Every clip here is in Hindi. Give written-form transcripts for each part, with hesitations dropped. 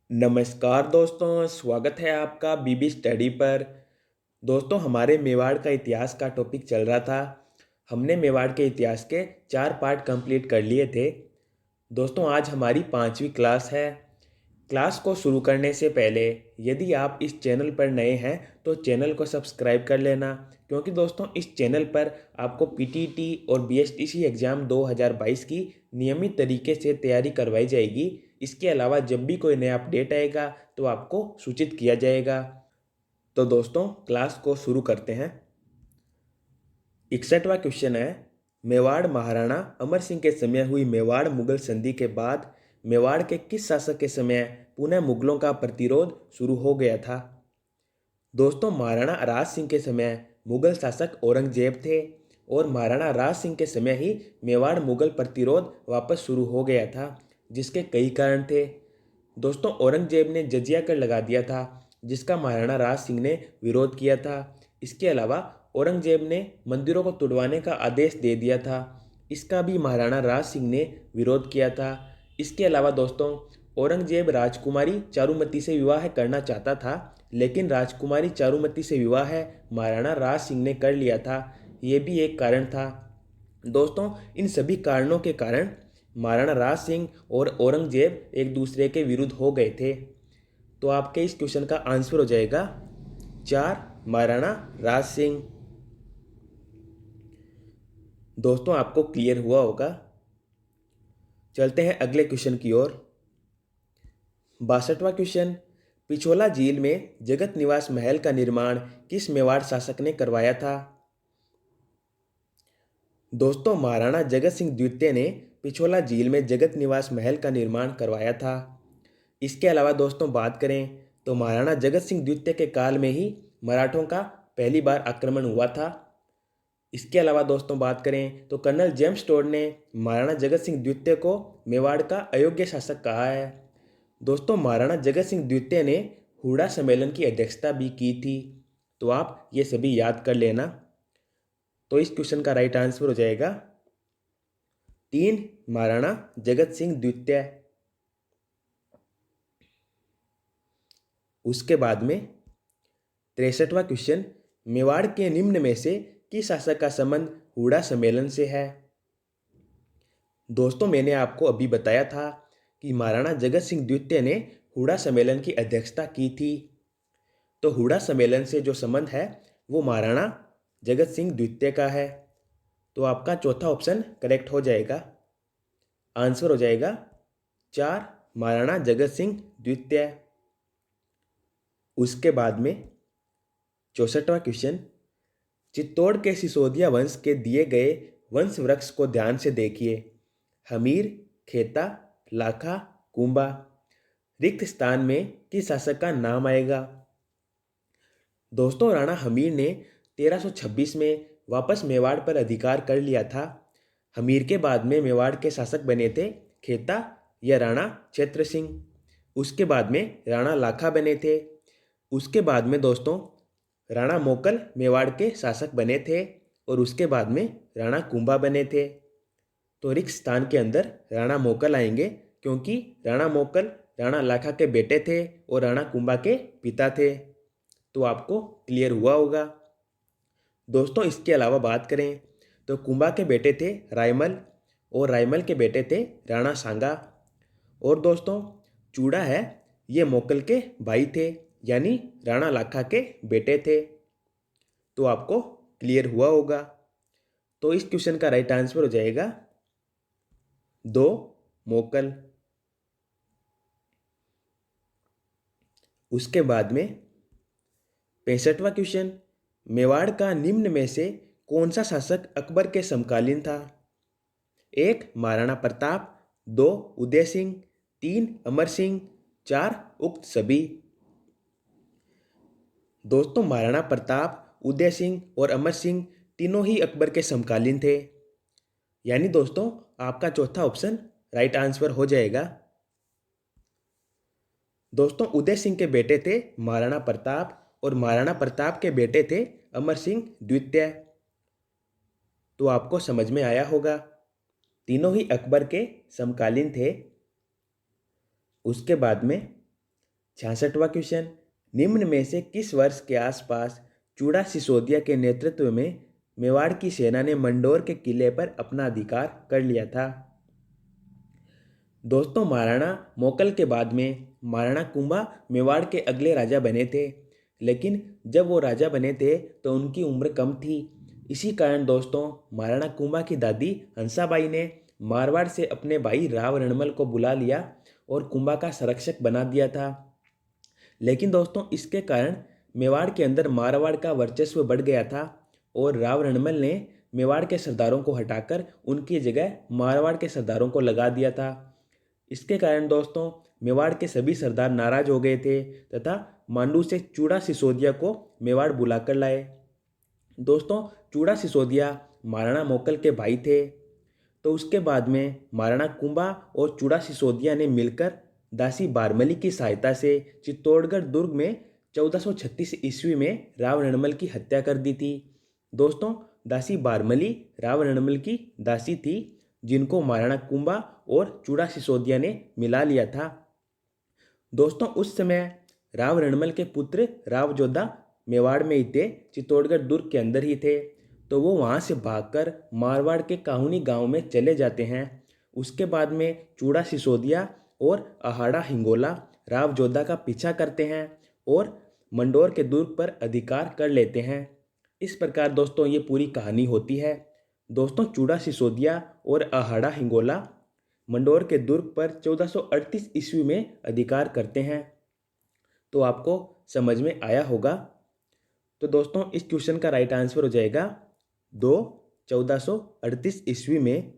नमस्कार दोस्तों, स्वागत है आपका बीबी स्टडी पर। दोस्तों, हमारे मेवाड़ का इतिहास का टॉपिक चल रहा था। हमने मेवाड़ के इतिहास के 4 पार्ट कंप्लीट कर लिए थे। दोस्तों, आज हमारी 5वीं क्लास है। क्लास को शुरू करने से पहले यदि आप इस चैनल पर नए हैं तो चैनल को सब्सक्राइब कर लेना, क्योंकि दोस्तों इस चैनल पर आपको पीटीटी और बीएसटीसी एग्ज़ाम 2022 की नियमित तरीके से तैयारी करवाई जाएगी। इसके अलावा जब भी कोई नया अपडेट आएगा तो आपको सूचित किया जाएगा। तो दोस्तों, क्लास को शुरू करते हैं। 61वां क्वेश्चन है, मेवाड़ महाराणा अमर सिंह के समय हुई मेवाड़ मुगल संधि के बाद मेवाड़ के किस शासक के समय पुनः मुगलों का प्रतिरोध शुरू हो गया था? दोस्तों, महाराणा राज सिंह के समय मुगल शासक औरंगजेब थे और महाराणा राज सिंह के समय ही मेवाड़ मुगल प्रतिरोध वापस शुरू हो गया था, जिसके कई कारण थे। दोस्तों, औरंगजेब ने जजिया कर लगा दिया था, जिसका महाराणा राज सिंह ने विरोध किया था। इसके अलावा औरंगजेब ने मंदिरों को तुड़वाने का आदेश दे दिया था, इसका भी महाराणा राज सिंह ने विरोध किया था। इसके अलावा दोस्तों, औरंगजेब राजकुमारी चारुमती से विवाह करना चाहता था, लेकिन राजकुमारी चारुमती से विवाह महाराणा राज सिंह ने कर लिया था। ये भी एक कारण था। दोस्तों, इन सभी कारणों के कारण महाराणा राज सिंह और औरंगजेब एक दूसरे के विरुद्ध हो गए थे। तो आपके इस क्वेश्चन का आंसर हो जाएगा 4, महाराणा राज सिंह। दोस्तों, आपको क्लियर हुआ होगा। चलते हैं अगले क्वेश्चन की ओर। 62वां क्वेश्चन, पिछोला झील में जगत निवास महल का निर्माण किस मेवाड़ शासक ने करवाया था? दोस्तों, महाराणा जगत सिंह द्वितीय ने पिछोला झील में जगत निवास महल का निर्माण करवाया था। इसके अलावा दोस्तों बात करें तो महाराणा जगत सिंह द्वितीय के काल में ही मराठों का पहली बार आक्रमण हुआ था। इसके अलावा दोस्तों बात करें तो कर्नल जेम्स टोड ने महाराणा जगत सिंह द्वितीय को मेवाड़ का अयोग्य शासक कहा है। दोस्तों, महाराणा जगत सिंह द्वितीय ने हुड़ा सम्मेलन की अध्यक्षता भी की थी। तो आप ये सभी याद कर लेना। तो इस क्वेश्चन का राइट आंसर हो जाएगा 3, महाराणा जगत सिंह द्वितीय। उसके बाद में 63वां क्वेश्चन, मेवाड़ के निम्न में से किस शासक का संबंध हुड़ा सम्मेलन से है? दोस्तों, मैंने आपको अभी बताया था कि महाराणा जगत सिंह द्वितीय ने हुड़ा सम्मेलन की अध्यक्षता की थी। तो हुड़ा सम्मेलन से जो संबंध है वो महाराणा जगत सिंह द्वितीय का है। तो आपका चौथा ऑप्शन करेक्ट हो जाएगा। आंसर हो जाएगा 4, महाराणा जगत सिंह द्वितीय। उसके बाद में 64वां क्वेश्चन, चित्तौड़ के सिसोदिया वंश के दिए गए वंश वृक्ष को ध्यान से देखिए। हमीर, खेता, लाखा, कुंभा। रिक्त स्थान में किस शासक का नाम आएगा? दोस्तों, राणा हमीर ने 1326 में वापस मेवाड़ पर अधिकार कर लिया था। हमीर के बाद में मेवाड़ के शासक बने थे खेता या राणा क्षेत्र सिंह। उसके बाद में राणा लाखा बने थे। उसके बाद में दोस्तों राणा मोकल मेवाड़ के शासक बने थे और उसके बाद में राणा कुंभा बने थे। तो रिक्त स्थान के अंदर राणा मोकल आएंगे, क्योंकि राणा मोकल राणा लाखा के बेटे थे और राणा कुंभा के पिता थे। तो आपको क्लियर हुआ होगा। दोस्तों, इसके अलावा बात करें तो कुंभा के बेटे थे रायमल और रायमल के बेटे थे राणा सांगा। और दोस्तों, चूड़ा है ये मोकल के भाई थे, यानी राणा लाखा के बेटे थे। तो आपको क्लियर हुआ होगा। तो इस क्वेश्चन का राइट आंसर हो जाएगा 2, मोकल। उसके बाद में 65वां क्वेश्चन, मेवाड़ का निम्न में से कौन सा शासक अकबर के समकालीन था? 1, महाराणा प्रताप, 2, उदय सिंह, 3, अमर सिंह, 4, उक्त सभी। दोस्तों, महाराणा प्रताप, उदय सिंह और अमर सिंह तीनों ही अकबर के समकालीन थे। यानी दोस्तों आपका चौथा ऑप्शन राइट आंसर हो जाएगा। दोस्तों, उदय सिंह के बेटे थे महाराणा प्रताप और महाराणा प्रताप के बेटे थे अमर सिंह द्वितीय। तो आपको समझ में आया होगा, तीनों ही अकबर के समकालीन थे। उसके बाद में 66वां क्वेश्चन, निम्न में से किस वर्ष के आसपास चूड़ा सिसोदिया के नेतृत्व में मेवाड़ की सेना ने मंडोर के किले पर अपना अधिकार कर लिया था? दोस्तों, महाराणा मोकल के बाद में महाराणा कुंभा मेवाड़ के अगले राजा बने थे, लेकिन जब वो राजा बने थे तो उनकी उम्र कम थी। इसी कारण दोस्तों, महाराणा कुंभा की दादी हंसाबाई ने मारवाड़ से अपने भाई राव रणमल को बुला लिया और कुंभा का संरक्षक बना दिया था। लेकिन दोस्तों, इसके कारण मेवाड़ के अंदर मारवाड़ का वर्चस्व बढ़ गया था और राव रणमल ने मेवाड़ के सरदारों को हटाकर उनकी जगह मारवाड़ के सरदारों को लगा दिया था। इसके कारण दोस्तों, मेवाड़ के सभी सरदार नाराज हो गए थे तथा मांडू से चूड़ा सिसोदिया को मेवाड़ बुलाकर लाए। दोस्तों, चूड़ा सिसोदिया महाराणा मोकल के भाई थे। तो उसके बाद में महाराणा कुंभा और चूड़ा सिसोदिया ने मिलकर दासी बारमली की सहायता से चित्तौड़गढ़ दुर्ग में 1436 ईस्वी में राव रणमल की हत्या कर दी थी। दोस्तों, दासी बारमली राव रणमल की दासी थी, जिनको महाराणा कुंभा और चूड़ा सिसोदिया ने मिला लिया था। दोस्तों, उस समय राव रणमल के पुत्र राव जोधा मेवाड़ में ही थे, चित्तौड़गढ़ दुर्ग के अंदर ही थे। तो वो वहाँ से भागकर मारवाड़ के काहुनी गांव में चले जाते हैं। उसके बाद में चूड़ा सिसोदिया और आहाड़ा हिंगोला राव जोधा का पीछा करते हैं और मंडोर के दुर्ग पर अधिकार कर लेते हैं। इस प्रकार दोस्तों, ये पूरी कहानी होती है। दोस्तों, चूड़ा सिसोदिया और आहाड़ा हिंगोला मंडोर के दुर्ग पर 1438 ईस्वी में अधिकार करते हैं। तो आपको समझ में आया होगा। तो दोस्तों, इस क्वेश्चन का राइट आंसर हो जाएगा 2 1438 ईस्वी में।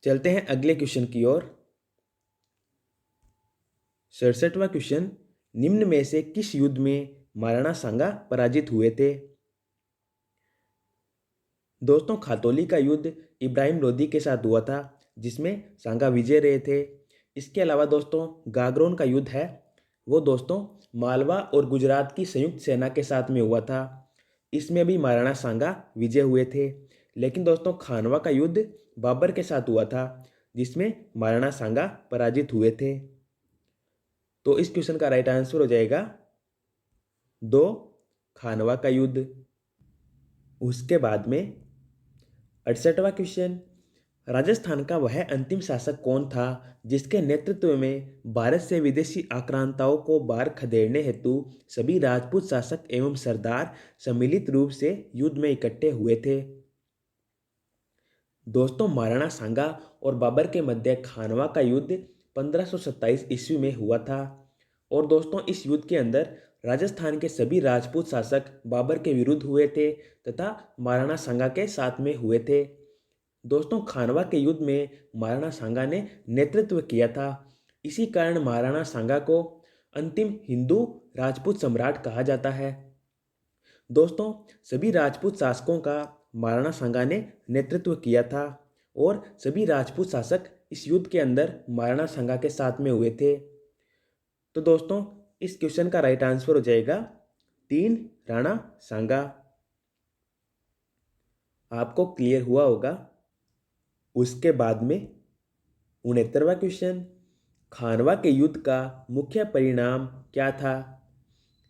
चलते हैं अगले क्वेश्चन की ओर। 67वां क्वेश्चन, निम्न में से किस युद्ध में महाराणा सांगा पराजित हुए थे? दोस्तों, खातौली का युद्ध इब्राहिम लोदी के साथ हुआ था, जिसमें सांगा विजय रहे थे। इसके अलावा दोस्तों, गागरोन का युद्ध है, वो दोस्तों मालवा और गुजरात की संयुक्त सेना के साथ में हुआ था। इसमें भी महाराणा सांगा विजय हुए थे। लेकिन दोस्तों, खानवा का युद्ध बाबर के साथ हुआ था, जिसमें महाराणा सांगा पराजित हुए थे। तो इस क्वेश्चन का राइट आंसर हो जाएगा 2 खानवा का युद्ध। उसके बाद में 68वां क्वेश्चन, राजस्थान का वह अंतिम शासक कौन था जिसके नेतृत्व में भारत से विदेशी आक्रांताओं को बाहर खदेड़ने हेतु सभी राजपूत शासक एवं सरदार सम्मिलित रूप से युद्ध में इकट्ठे हुए थे? दोस्तों, महाराणा सांगा और बाबर के मध्य खानवा का युद्ध 1527 ईस्वी में हुआ था। और दोस्तों, इस युद्ध के अंदर राजस्थान के सभी राजपूत शासक बाबर के विरुद्ध हुए थे तथा महाराणा सांगा के साथ में हुए थे। दोस्तों, खानवा के युद्ध में महाराणा सांगा ने नेतृत्व किया था। इसी कारण महाराणा सांगा को अंतिम हिंदू राजपूत सम्राट कहा जाता है। दोस्तों, सभी राजपूत शासकों का महाराणा सांगा ने नेतृत्व किया था और सभी राजपूत शासक इस युद्ध के अंदर महाराणा सांगा के साथ में हुए थे। तो दोस्तों, इस क्वेश्चन का राइट आंसर हो जाएगा 3 राणा सांगा। आपको क्लियर हुआ होगा। उसके बाद में 69वां क्वेश्चन, खानवा के युद्ध का मुख्य परिणाम क्या था?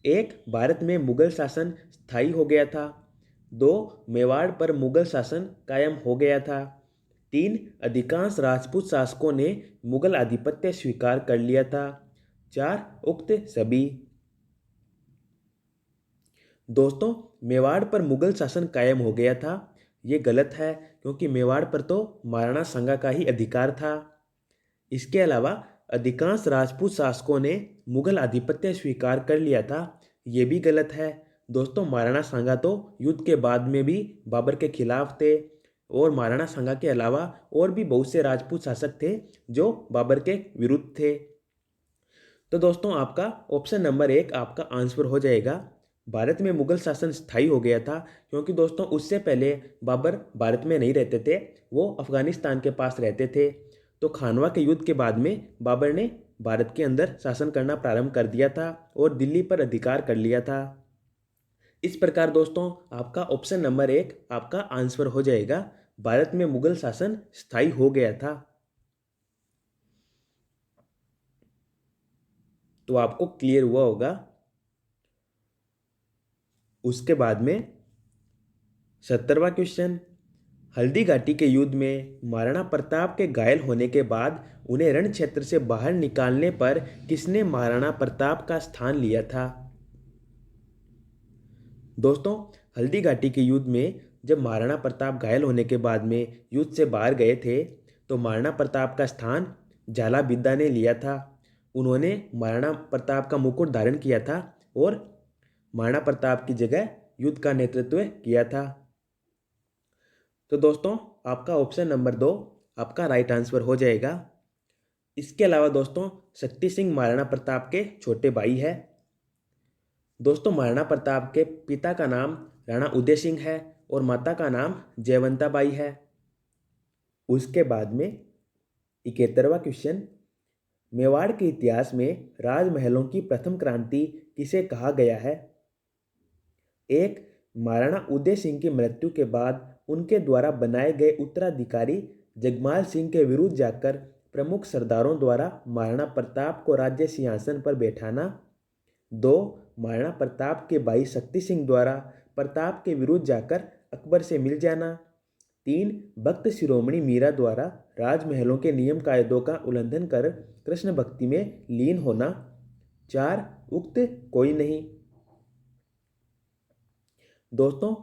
1 भारत में मुगल शासन स्थायी हो गया था। 2 मेवाड़ पर मुगल शासन कायम हो गया था। 3 अधिकांश राजपूत शासकों ने मुगल आधिपत्य स्वीकार कर लिया था। 4 उक्त सभी। दोस्तों, मेवाड़ पर मुगल शासन कायम हो गया था, ये गलत है, क्योंकि मेवाड़ पर तो महाराणा सांगा का ही अधिकार था। इसके अलावा अधिकांश राजपूत शासकों ने मुगल आधिपत्य स्वीकार कर लिया था, ये भी गलत है। दोस्तों, महाराणा सांगा तो युद्ध के बाद में भी बाबर के खिलाफ थे और महाराणा सांगा के अलावा और भी बहुत से राजपूत शासक थे जो बाबर के विरुद्ध थे। तो दोस्तों, आपका ऑप्शन नंबर 1 आपका आंसर हो जाएगा। भारत में मुगल शासन स्थायी हो गया था, क्योंकि दोस्तों उससे पहले बाबर भारत में नहीं रहते थे, वो अफगानिस्तान के पास रहते थे। तो खानवा के युद्ध के बाद में बाबर ने भारत के अंदर शासन करना प्रारंभ कर दिया था और दिल्ली पर अधिकार कर लिया था। इस प्रकार दोस्तों, आपका ऑप्शन नंबर 1 आपका आंसर हो जाएगा। भारत में मुगल शासन स्थायी हो गया था। तो आपको क्लियर हुआ होगा। उसके बाद में 70वां क्वेश्चन, हल्दी घाटी के युद्ध में महाराणा प्रताप के घायल होने के बाद उन्हें रण क्षेत्र से बाहर निकालने पर किसने महाराणा प्रताप का स्थान लिया था? दोस्तों, हल्दी घाटी के युद्ध में जब महाराणा प्रताप घायल होने के बाद में युद्ध से बाहर गए थे तो महाराणा प्रताप का स्थान झालाबिद्दा ने लिया था। उन्होंने महाराणा प्रताप का मुकुट धारण किया था और महाराणा प्रताप की जगह युद्ध का नेतृत्व किया था। तो दोस्तों, आपका ऑप्शन नंबर 2 आपका राइट आंसर हो जाएगा। इसके अलावा दोस्तों, शक्ति सिंह महाराणा प्रताप के छोटे भाई है। दोस्तों, महाराणा प्रताप के पिता का नाम राणा उदय सिंह है और माता का नाम जयवंता बाई है। उसके बाद में 71वां क्वेश्चन, मेवाड़ के इतिहास में राजमहलों की प्रथम क्रांति किसे कहा गया है? एक, महाराणा उदय सिंह की मृत्यु के बाद उनके द्वारा बनाए गए उत्तराधिकारी जगमाल सिंह के विरुद्ध जाकर प्रमुख सरदारों द्वारा महाराणा प्रताप को राज्य सिंहासन पर बैठाना। 2, महाराणा प्रताप के भाई शक्ति सिंह द्वारा प्रताप के विरुद्ध जाकर अकबर से मिल जाना। 3, भक्त शिरोमणि मीरा द्वारा राजमहलों के नियम कायदों का उल्लंघन कर कृष्ण भक्ति में लीन होना। 4, उक्त कोई नहीं। दोस्तों,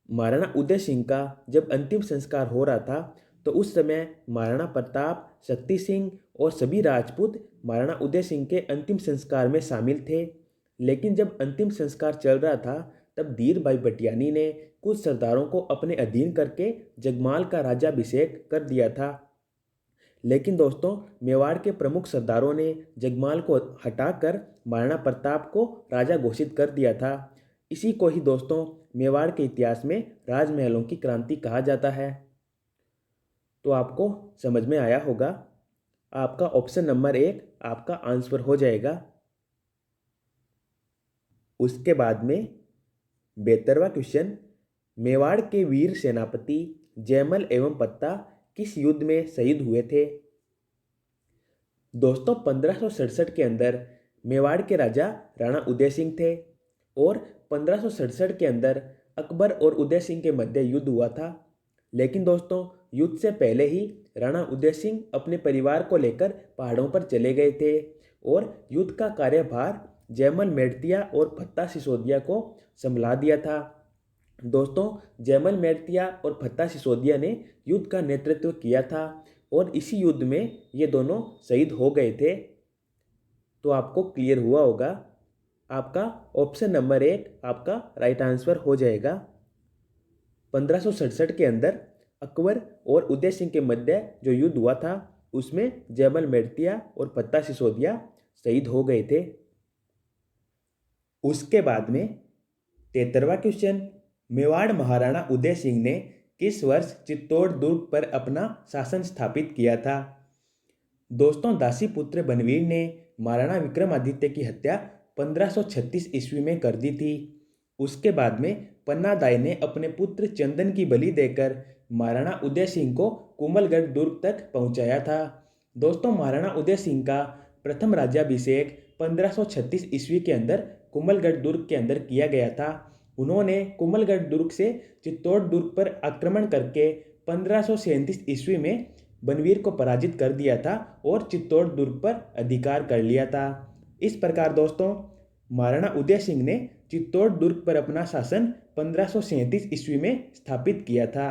महाराणा उदय सिंह का जब अंतिम संस्कार हो रहा था तो उस समय महाराणा प्रताप, शक्ति सिंह और सभी राजपूत महाराणा उदय सिंह के अंतिम संस्कार में शामिल थे। लेकिन जब अंतिम संस्कार चल रहा था तब धीर भाई भटियानी ने कुछ सरदारों को अपने अधीन करके जगमाल का राज्याभिषेक कर दिया था। लेकिन दोस्तों, मेवाड़ के प्रमुख सरदारों ने जगमाल को हटाकर महाराणा प्रताप को राजा घोषित कर दिया था। इसी को ही दोस्तों मेवाड़ के इतिहास में राजमहलों की क्रांति कहा जाता है। तो आपको समझ में आया होगा। आपका ऑप्शन नंबर 1 आपका आंसर हो जाएगा। उसके बाद में 72वां क्वेश्चन, मेवाड़ के वीर सेनापति जयमल एवं पत्ता किस युद्ध में शहीद हुए थे? दोस्तों, 1567 के अंदर मेवाड़ के राजा राणा उदय सिंह थे और 1567 के अंदर अकबर और उदय सिंह के मध्य युद्ध हुआ था। लेकिन दोस्तों, युद्ध से पहले ही राणा उदय सिंह अपने परिवार को लेकर पहाड़ों पर चले गए थे और युद्ध का कार्यभार जयमल मेड़तिया और फत्ता सिसोदिया को संभला दिया था। दोस्तों, जयमल मेड़तिया और फत्ता सिसोदिया ने युद्ध का नेतृत्व किया था और इसी युद्ध में ये दोनों शहीद हो गए थे। तो आपको क्लियर हुआ होगा। आपका ऑप्शन नंबर 1 आपका राइट आंसर हो जाएगा। 1567 के अंदर अकबर और उदय सिंह के मध्य जो युद्ध हुआ था उसमें जयमल मेड़तिया और फत्ता सिसोदिया शहीद हो गए थे। उसके बाद में 73वां क्वेश्चन, मेवाड़ महाराणा उदय सिंह ने किस वर्ष चित्तौड़ दुर्ग पर अपना शासन स्थापित किया था? दोस्तों, दासीपुत्र बनवीर ने महाराणा विक्रमादित्य की हत्या 1536 ईस्वी में कर दी थी। उसके बाद में पन्नादाई ने अपने पुत्र चंदन की बलि देकर महाराणा उदय सिंह को कुंभलगढ़ दुर्ग तक पहुंचाया था। दोस्तों, महाराणा उदय सिंह का प्रथम राज्याभिषेक 1536 ईस्वी के अंदर कुंभलगढ़ दुर्ग के अंदर किया गया था। उन्होंने कुंभलगढ़ दुर्ग से चित्तौड़ दुर्ग पर आक्रमण करके 1537 ईस्वी में बनवीर को पराजित कर दिया था और चित्तौड़ दुर्ग पर अधिकार कर लिया था। इस प्रकार दोस्तों, महाराणा उदय सिंह ने चित्तौड़ दुर्ग पर अपना शासन 1537 ईस्वी में स्थापित किया था।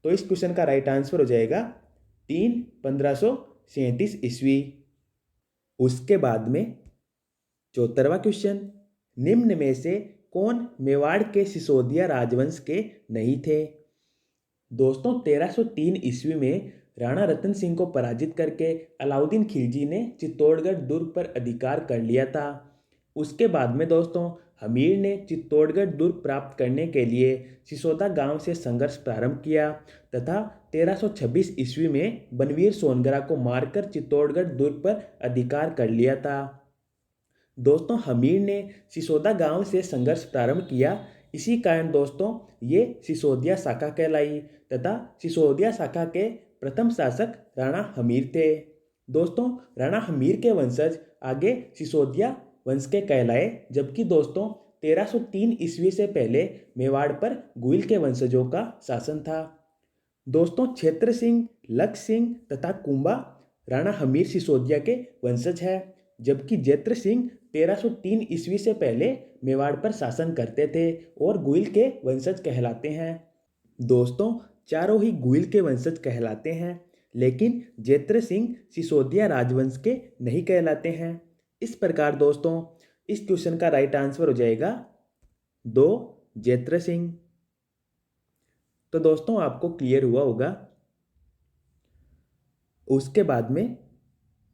तो इस क्वेश्चन का राइट आंसर हो जाएगा 3 1537 ईस्वी। उसके बाद में 74वां क्वेश्चन, निम्न में से कौन मेवाड़ के सिसोदिया राजवंश के नहीं थे? दोस्तों, 1303 ईस्वी में राणा रतन सिंह को पराजित करके अलाउद्दीन खिलजी ने चित्तौड़गढ़ दुर्ग पर अधिकार कर लिया था। उसके बाद में दोस्तों, हमीर ने चित्तौड़गढ़ दुर्ग प्राप्त करने के लिए सिसोदा गांव से संघर्ष प्रारंभ किया तथा 1326 ईस्वी में बनवीर सोनगरा को मारकर चित्तौड़गढ़ दुर्ग पर अधिकार कर लिया था। दोस्तों, हमीर ने सिसोदा गांव से संघर्ष प्रारंभ किया। इसी कारण दोस्तों ये सिसोदिया शाखा कहलाई तथा सिसोदिया शाखा के प्रथम शासक राणा हमीर थे। दोस्तों राणा हमीर के वंशज आगे सिसोदिया वंश के कहलाए, जबकि दोस्तों 1303 ईस्वी से पहले मेवाड़ पर गुइल के वंशजों का शासन था। दोस्तों क्षेत्र सिंह, लक्ष्य सिंह तथा कुंभा राणा हमीर सिसोदिया के वंशज है, जबकि जैत्र सिंह 1303 ईस्वी से पहले मेवाड़ पर शासन करते थे और गुइल के वंशज कहलाते हैं। दोस्तों चारों ही गुइल के वंशज कहलाते हैं, लेकिन जैत्र सिंह सिसोदिया राजवंश के नहीं कहलाते हैं। इस प्रकार दोस्तों इस क्वेश्चन का राइट आंसर हो जाएगा 2 जैत्र सिंह। तो दोस्तों आपको क्लियर हुआ होगा। उसके बाद में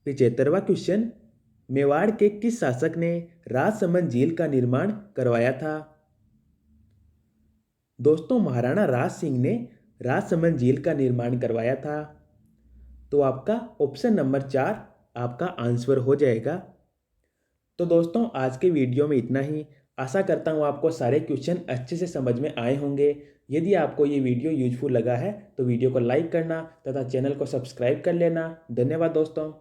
75वां क्वेश्चन, मेवाड़ के किस शासक ने राजसमंद झील का निर्माण करवाया था? दोस्तों महाराणा राज सिंह ने राजसमंद झील का निर्माण करवाया था। तो आपका ऑप्शन नंबर 4 आपका आंसर हो जाएगा। तो दोस्तों आज के वीडियो में इतना ही। आशा करता हूँ आपको सारे क्वेश्चन अच्छे से समझ में आए होंगे। यदि आपको ये वीडियो यूजफुल लगा है तो वीडियो को लाइक करना तथा चैनल को सब्सक्राइब कर लेना। धन्यवाद दोस्तों।